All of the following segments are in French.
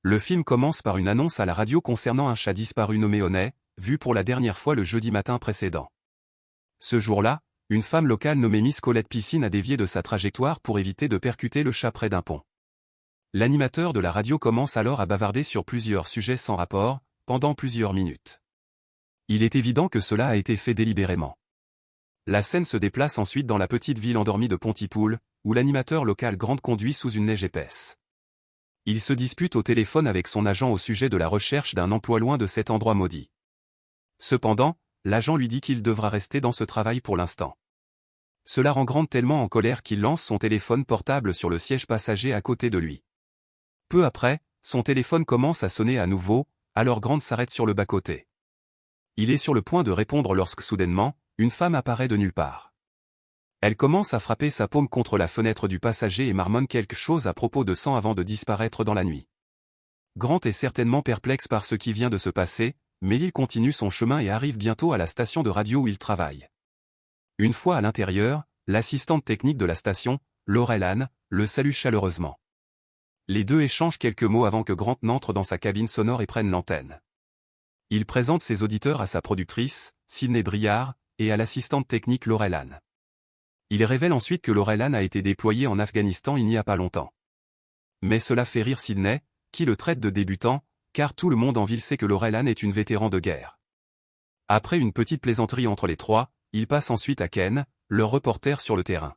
Le film commence par une annonce à la radio concernant un chat disparu nommé Honey, vu pour la dernière fois le jeudi matin précédent. Ce jour-là, une femme locale nommée Miss Colette Piscine a dévié de sa trajectoire pour éviter de percuter le chat près d'un pont. L'animateur de la radio commence alors à bavarder sur plusieurs sujets sans rapport, pendant plusieurs minutes. Il est évident que cela a été fait délibérément. La scène se déplace ensuite dans la petite ville endormie de Pontypool, où l'animateur local Grant conduit sous une neige épaisse. Il se dispute au téléphone avec son agent au sujet de la recherche d'un emploi loin de cet endroit maudit. Cependant, l'agent lui dit qu'il devra rester dans ce travail pour l'instant. Cela rend Grant tellement en colère qu'il lance son téléphone portable sur le siège passager à côté de lui. Peu après, son téléphone commence à sonner à nouveau, alors Grant s'arrête sur le bas-côté. Il est sur le point de répondre lorsque soudainement, une femme apparaît de nulle part. Elle commence à frapper sa paume contre la fenêtre du passager et marmonne quelque chose à propos de sang avant de disparaître dans la nuit. Grant est certainement perplexe par ce qui vient de se passer, mais il continue son chemin et arrive bientôt à la station de radio où il travaille. Une fois à l'intérieur, l'assistante technique de la station, Laurel Ann, le salue chaleureusement. Les deux échangent quelques mots avant que Grant n'entre dans sa cabine sonore et prenne l'antenne. Il présente ses auditeurs à sa productrice, Sydney Briard, et à l'assistante technique Laurel Ann. Il révèle ensuite que Laurel Ann a été déployée en Afghanistan il n'y a pas longtemps. Mais cela fait rire Sydney, qui le traite de débutant, car tout le monde en ville sait que Laurel Ann est une vétéran de guerre. Après une petite plaisanterie entre les trois, il passe ensuite à Ken, leur reporter sur le terrain.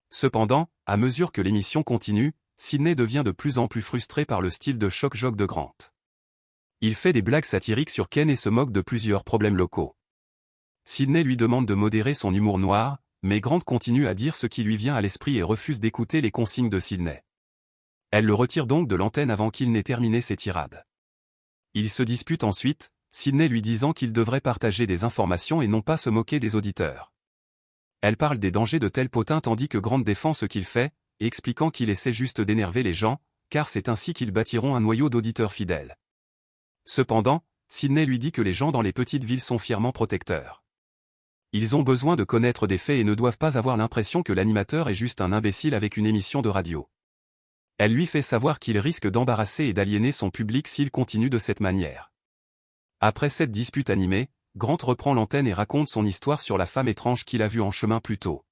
Cependant, à mesure que l'émission continue, Sydney devient de plus en plus frustré par le style de choc-joc de Grant. Il fait des blagues satiriques sur Ken et se moque de plusieurs problèmes locaux. Sydney lui demande de modérer son humour noir, mais Grant continue à dire ce qui lui vient à l'esprit et refuse d'écouter les consignes de Sydney. Elle le retire donc de l'antenne avant qu'il n'ait terminé ses tirades. Ils se disputent ensuite, Sydney lui disant qu'il devrait partager des informations et non pas se moquer des auditeurs. Elle parle des dangers de tels potins tandis que Grant défend ce qu'il fait, expliquant qu'il essaie juste d'énerver les gens, car c'est ainsi qu'ils bâtiront un noyau d'auditeurs fidèles. Cependant, Sydney lui dit que les gens dans les petites villes sont fièrement protecteurs. Ils ont besoin de connaître des faits et ne doivent pas avoir l'impression que l'animateur est juste un imbécile avec une émission de radio. Elle lui fait savoir qu'il risque d'embarrasser et d'aliéner son public s'il continue de cette manière. Après cette dispute animée, Grant reprend l'antenne et raconte son histoire sur la femme étrange qu'il a vue en chemin plus tôt.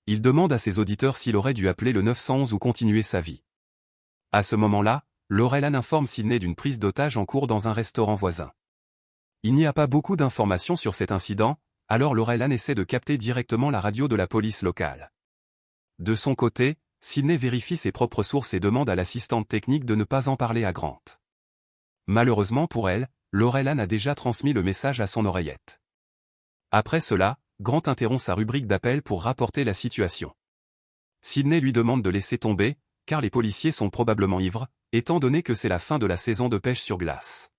Il demande à ses auditeurs s'il aurait dû appeler le 911 ou continuer sa vie. À ce moment-là, Laurel Ann informe Sydney d'une prise d'otage en cours dans un restaurant voisin. Il n'y a pas beaucoup d'informations sur cet incident, alors Laurel Ann essaie de capter directement la radio de la police locale. De son côté, Sydney vérifie ses propres sources et demande à l'assistante technique de ne pas en parler à Grant. Malheureusement pour elle, Laurel Ann a déjà transmis le message à son oreillette. Après cela, Grant interrompt sa rubrique d'appel pour rapporter la situation. Sydney lui demande de laisser tomber, car les policiers sont probablement ivres, étant donné que c'est la fin de la saison de pêche sur glace.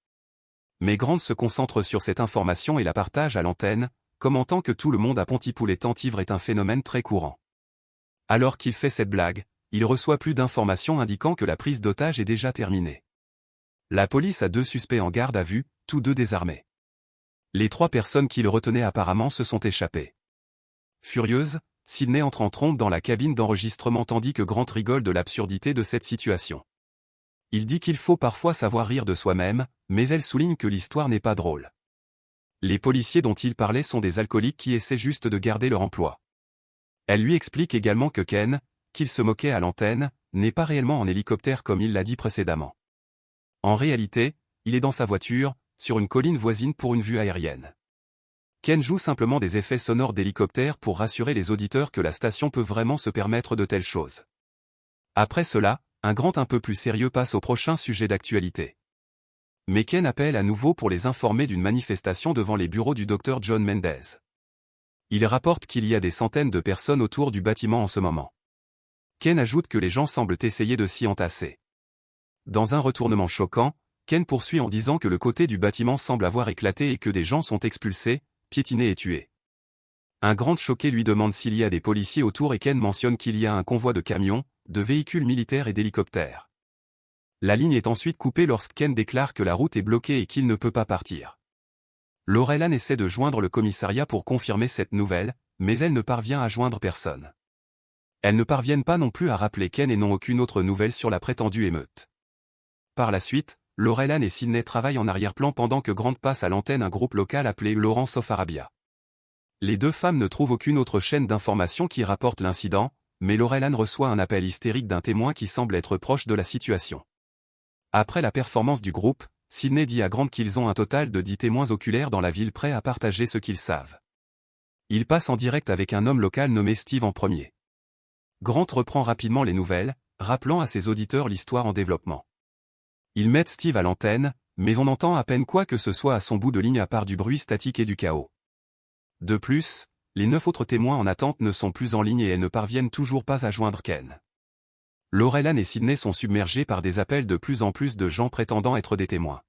Mais Grant se concentre sur cette information et la partage à l'antenne, commentant que tout le monde à Pontypool étant ivre est un phénomène très courant. Alors qu'il fait cette blague, il reçoit plus d'informations indiquant que la prise d'otage est déjà terminée. La police a 2 suspects en garde à vue, tous 2 désarmés. Les 3 personnes qui le retenaient apparemment se sont échappées. Furieuse, Sydney entre en trompe dans la cabine d'enregistrement tandis que Grant rigole de l'absurdité de cette situation. Il dit qu'il faut parfois savoir rire de soi-même, mais elle souligne que l'histoire n'est pas drôle. Les policiers dont il parlait sont des alcooliques qui essaient juste de garder leur emploi. Elle lui explique également que Ken, qu'il se moquait à l'antenne, n'est pas réellement en hélicoptère comme il l'a dit précédemment. En réalité, il est dans sa voiture, sur une colline voisine pour une vue aérienne. Ken joue simplement des effets sonores d'hélicoptère pour rassurer les auditeurs que la station peut vraiment se permettre de telles choses. Après cela, un Grant un peu plus sérieux passe au prochain sujet d'actualité. Mais Ken appelle à nouveau pour les informer d'une manifestation devant les bureaux du Dr John Mendez. Il rapporte qu'il y a des centaines de personnes autour du bâtiment en ce moment. Ken ajoute que les gens semblent essayer de s'y entasser. Dans un retournement choquant, Ken poursuit en disant que le côté du bâtiment semble avoir éclaté et que des gens sont expulsés, piétinés et tués. Un Grant choqué lui demande s'il y a des policiers autour et Ken mentionne qu'il y a un convoi de camions, de véhicules militaires et d'hélicoptères. La ligne est ensuite coupée lorsque Ken déclare que la route est bloquée et qu'il ne peut pas partir. Laurel Ann essaie de joindre le commissariat pour confirmer cette nouvelle, mais elle ne parvient à joindre personne. Elles ne parviennent pas non plus à rappeler Ken et n'ont aucune autre nouvelle sur la prétendue émeute. Par la suite, Laurel-Ann et Sydney travaillent en arrière-plan pendant que Grant passe à l'antenne un groupe local appelé Lawrence of Arabia. Les deux femmes ne trouvent aucune autre chaîne d'information qui rapporte l'incident, mais Laurel-Ann reçoit un appel hystérique d'un témoin qui semble être proche de la situation. Après la performance du groupe, Sydney dit à Grant qu'ils ont un total de 10 témoins oculaires dans la ville prêts à partager ce qu'ils savent. Il passe en direct avec un homme local nommé Steve en premier. Grant reprend rapidement les nouvelles, rappelant à ses auditeurs l'histoire en développement. Ils mettent Steve à l'antenne, mais on entend à peine quoi que ce soit à son bout de ligne à part du bruit statique et du chaos. De plus, les 9 autres témoins en attente ne sont plus en ligne et elles ne parviennent toujours pas à joindre Ken. Laurel-Ann et Sydney sont submergés par des appels de plus en plus de gens prétendant être des témoins.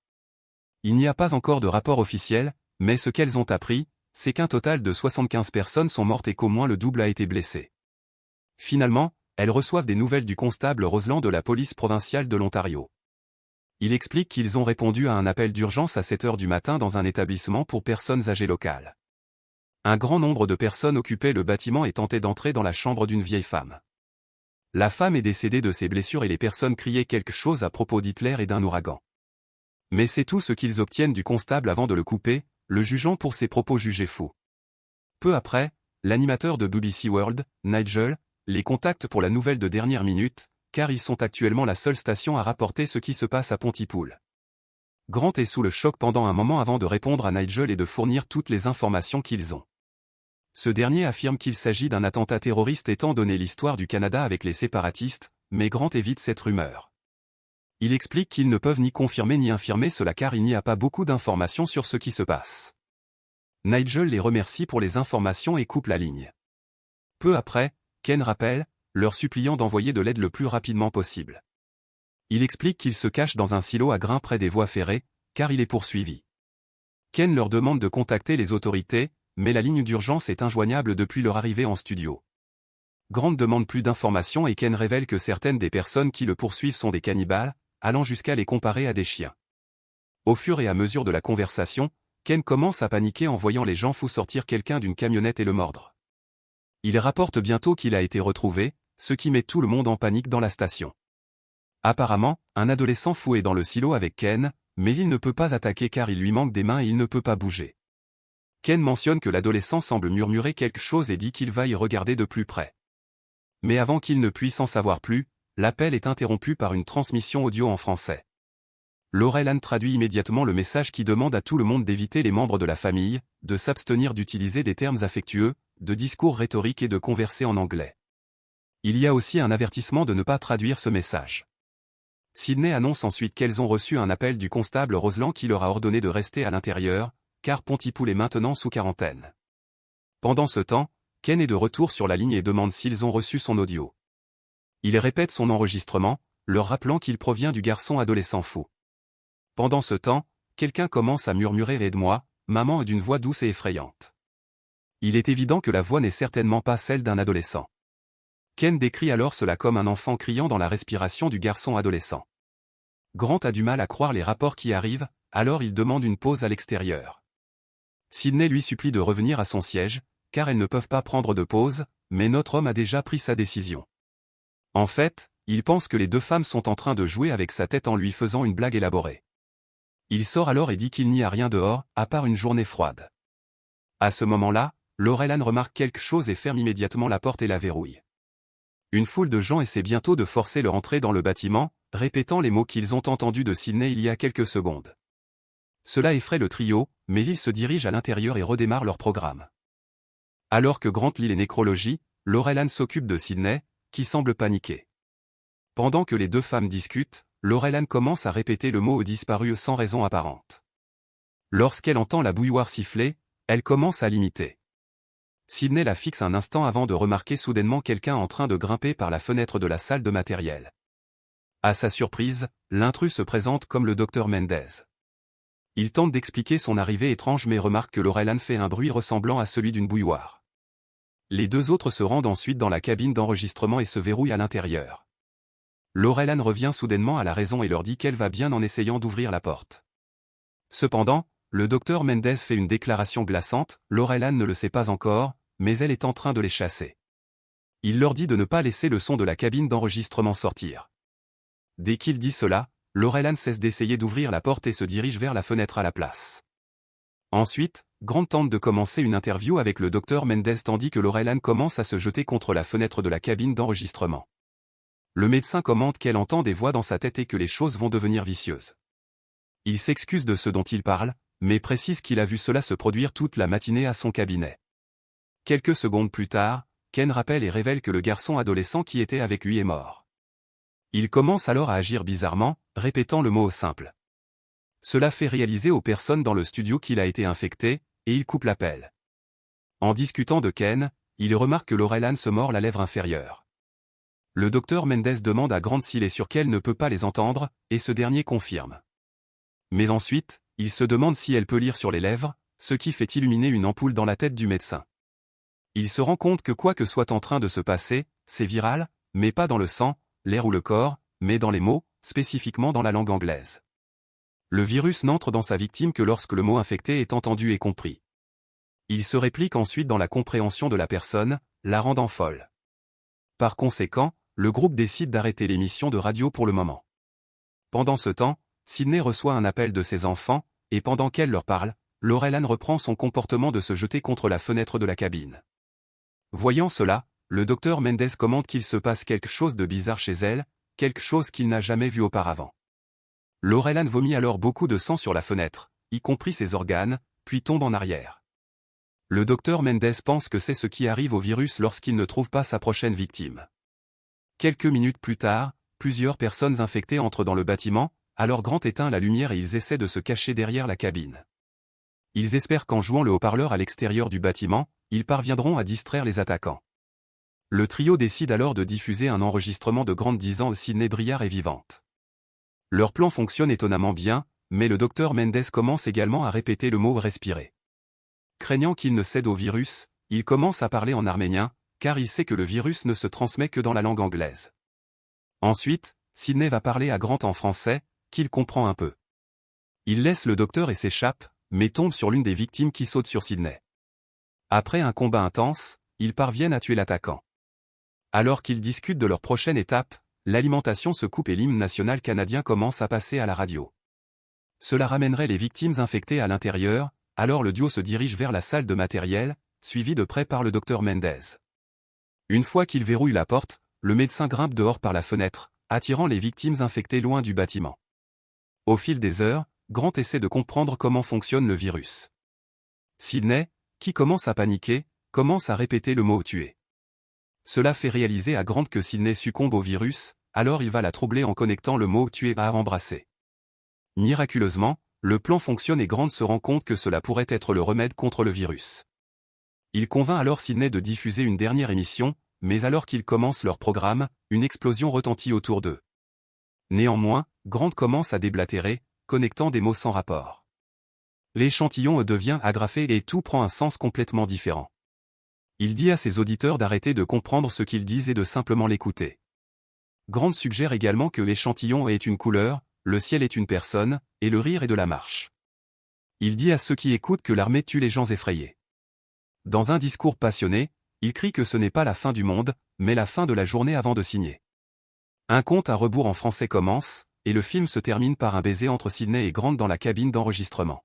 Il n'y a pas encore de rapport officiel, mais ce qu'elles ont appris, c'est qu'un total de 75 personnes sont mortes et qu'au moins le double a été blessé. Finalement, elles reçoivent des nouvelles du constable Roseland de la police provinciale de l'Ontario. Il explique qu'ils ont répondu à un appel d'urgence à 7 heures du matin dans un établissement pour personnes âgées locales. Un grand nombre de personnes occupaient le bâtiment et tentaient d'entrer dans la chambre d'une vieille femme. La femme est décédée de ses blessures et les personnes criaient quelque chose à propos d'Hitler et d'un ouragan. Mais c'est tout ce qu'ils obtiennent du constable avant de le couper, le jugeant pour ses propos jugés fous. Peu après, l'animateur de BBC World, Nigel, les contacte pour la nouvelle de dernière minute, car ils sont actuellement la seule station à rapporter ce qui se passe à Pontypool. Grant est sous le choc pendant un moment avant de répondre à Nigel et de fournir toutes les informations qu'ils ont. Ce dernier affirme qu'il s'agit d'un attentat terroriste étant donné l'histoire du Canada avec les séparatistes, mais Grant évite cette rumeur. Il explique qu'ils ne peuvent ni confirmer ni infirmer cela car il n'y a pas beaucoup d'informations sur ce qui se passe. Nigel les remercie pour les informations et coupe la ligne. Peu après, Ken rappelle, leur suppliant d'envoyer de l'aide le plus rapidement possible. Il explique qu'il se cache dans un silo à grains près des voies ferrées, car il est poursuivi. Ken leur demande de contacter les autorités, mais la ligne d'urgence est injoignable depuis leur arrivée en studio. Grant demande plus d'informations et Ken révèle que certaines des personnes qui le poursuivent sont des cannibales, allant jusqu'à les comparer à des chiens. Au fur et à mesure de la conversation, Ken commence à paniquer en voyant les gens fous sortir quelqu'un d'une camionnette et le mordre. Il rapporte bientôt qu'il a été retrouvé, ce qui met tout le monde en panique dans la station. Apparemment, un adolescent fou est dans le silo avec Ken, mais il ne peut pas attaquer car il lui manque des mains et il ne peut pas bouger. Ken mentionne que l'adolescent semble murmurer quelque chose et dit qu'il va y regarder de plus près. Mais avant qu'il ne puisse en savoir plus, l'appel est interrompu par une transmission audio en français. Laurel-Ann traduit immédiatement le message qui demande à tout le monde d'éviter les membres de la famille, de s'abstenir d'utiliser des termes affectueux, de discours rhétoriques et de converser en anglais. Il y a aussi un avertissement de ne pas traduire ce message. Sydney annonce ensuite qu'elles ont reçu un appel du constable Roseland qui leur a ordonné de rester à l'intérieur, car Pontypool est maintenant sous quarantaine. Pendant ce temps, Ken est de retour sur la ligne et demande s'ils ont reçu son audio. Il répète son enregistrement, leur rappelant qu'il provient du garçon adolescent fou. Pendant ce temps, quelqu'un commence à murmurer « Aide-moi, maman » d'une voix douce et effrayante. Il est évident que la voix n'est certainement pas celle d'un adolescent. Ken décrit alors cela comme un enfant criant dans la respiration du garçon adolescent. Grant a du mal à croire les rapports qui arrivent, alors il demande une pause à l'extérieur. Sydney lui supplie de revenir à son siège, car elles ne peuvent pas prendre de pause, mais notre homme a déjà pris sa décision. En fait, il pense que les deux femmes sont en train de jouer avec sa tête en lui faisant une blague élaborée. Il sort alors et dit qu'il n'y a rien dehors, à part une journée froide. À ce moment-là, Laurel-Ann remarque quelque chose et ferme immédiatement la porte et la verrouille. Une foule de gens essaie bientôt de forcer leur entrée dans le bâtiment, répétant les mots qu'ils ont entendus de Sydney il y a quelques secondes. Cela effraie le trio, mais ils se dirigent à l'intérieur et redémarrent leur programme. Alors que Grant lit les nécrologies, Laurel-Ann s'occupe de Sydney, qui semble paniquer. Pendant que les deux femmes discutent, Laurel-Ann commence à répéter le mot disparu sans raison apparente. Lorsqu'elle entend la bouilloire siffler, elle commence à l'imiter. Sydney la fixe un instant avant de remarquer soudainement quelqu'un en train de grimper par la fenêtre de la salle de matériel. À sa surprise, l'intrus se présente comme le docteur Mendez. Il tente d'expliquer son arrivée étrange mais remarque que Laurel-Ann fait un bruit ressemblant à celui d'une bouilloire. Les deux autres se rendent ensuite dans la cabine d'enregistrement et se verrouillent à l'intérieur. Laurel-Ann revient soudainement à la raison et leur dit qu'elle va bien en essayant d'ouvrir la porte. Cependant, le docteur Mendez fait une déclaration glaçante, Laurel-Ann ne le sait pas encore, mais elle est en train de les chasser. Il leur dit de ne pas laisser le son de la cabine d'enregistrement sortir. Dès qu'il dit cela, Laurel-Anne cesse d'essayer d'ouvrir la porte et se dirige vers la fenêtre à la place. Ensuite, Grant tente de commencer une interview avec le Dr Mendez tandis que Laurel-Anne commence à se jeter contre la fenêtre de la cabine d'enregistrement. Le médecin commente qu'elle entend des voix dans sa tête et que les choses vont devenir vicieuses. Il s'excuse de ce dont il parle, mais précise qu'il a vu cela se produire toute la matinée à son cabinet. Quelques secondes plus tard, Ken rappelle et révèle que le garçon adolescent qui était avec lui est mort. Il commence alors à agir bizarrement, répétant le mot simple. Cela fait réaliser aux personnes dans le studio qu'il a été infecté, et il coupe l'appel. En discutant de Ken, il remarque que Laurel-Anne se mord la lèvre inférieure. Le docteur Mendez demande à Grant s'il est sûr qu'elle ne peut pas les entendre, et ce dernier confirme. Mais ensuite, il se demande si elle peut lire sur les lèvres, ce qui fait illuminer une ampoule dans la tête du médecin. Il se rend compte que quoi que soit en train de se passer, c'est viral, mais pas dans le sang, l'air ou le corps, mais dans les mots, spécifiquement dans la langue anglaise. Le virus n'entre dans sa victime que lorsque le mot infecté est entendu et compris. Il se réplique ensuite dans la compréhension de la personne, la rendant folle. Par conséquent, le groupe décide d'arrêter l'émission de radio pour le moment. Pendant ce temps, Sydney reçoit un appel de ses enfants, et pendant qu'elle leur parle, Laurel-Anne reprend son comportement de se jeter contre la fenêtre de la cabine. Voyant cela, le docteur Mendez commente qu'il se passe quelque chose de bizarre chez elle, quelque chose qu'il n'a jamais vu auparavant. Laurel-Anne vomit alors beaucoup de sang sur la fenêtre, y compris ses organes, puis tombe en arrière. Le docteur Mendez pense que c'est ce qui arrive au virus lorsqu'il ne trouve pas sa prochaine victime. Quelques minutes plus tard, plusieurs personnes infectées entrent dans le bâtiment, alors Grant éteint la lumière et ils essaient de se cacher derrière la cabine. Ils espèrent qu'en jouant le haut-parleur à l'extérieur du bâtiment, ils parviendront à distraire les attaquants. Le trio décide alors de diffuser un enregistrement de Grant disant « Sydney Briard est vivante ». Leur plan fonctionne étonnamment bien, mais le docteur Mendez commence également à répéter le mot « respirer ». Craignant qu'il ne cède au virus, il commence à parler en arménien, car il sait que le virus ne se transmet que dans la langue anglaise. Ensuite, Sydney va parler à Grant en français, qu'il comprend un peu. Il laisse le docteur et s'échappe, mais tombe sur l'une des victimes qui saute sur Sydney. Après un combat intense, ils parviennent à tuer l'attaquant. Alors qu'ils discutent de leur prochaine étape, l'alimentation se coupe et l'hymne national canadien commence à passer à la radio. Cela ramènerait les victimes infectées à l'intérieur, alors le duo se dirige vers la salle de matériel, suivi de près par le docteur Mendez. Une fois qu'il verrouille la porte, le médecin grimpe dehors par la fenêtre, attirant les victimes infectées loin du bâtiment. Au fil des heures, Grant essaie de comprendre comment fonctionne le virus. Sydney, qui commence à paniquer, commence à répéter le mot « tuer ». Cela fait réaliser à Grant que Sydney succombe au virus, alors il va la troubler en connectant le mot « tuer » à « embrasser ». Miraculeusement, le plan fonctionne et Grant se rend compte que cela pourrait être le remède contre le virus. Il convainc alors Sydney de diffuser une dernière émission, mais alors qu'ils commencent leur programme, une explosion retentit autour d'eux. Néanmoins, Grant commence à déblatérer, connectant des mots sans rapport. L'échantillon devient agrafé et tout prend un sens complètement différent. Il dit à ses auditeurs d'arrêter de comprendre ce qu'ils disent et de simplement l'écouter. Grant suggère également que l'échantillon est une couleur, le ciel est une personne, et le rire est de la marche. Il dit à ceux qui écoutent que l'armée tue les gens effrayés. Dans un discours passionné, il crie que ce n'est pas la fin du monde, mais la fin de la journée avant de signer. Un compte à rebours en français commence, et le film se termine par un baiser entre Sydney et Grant dans la cabine d'enregistrement.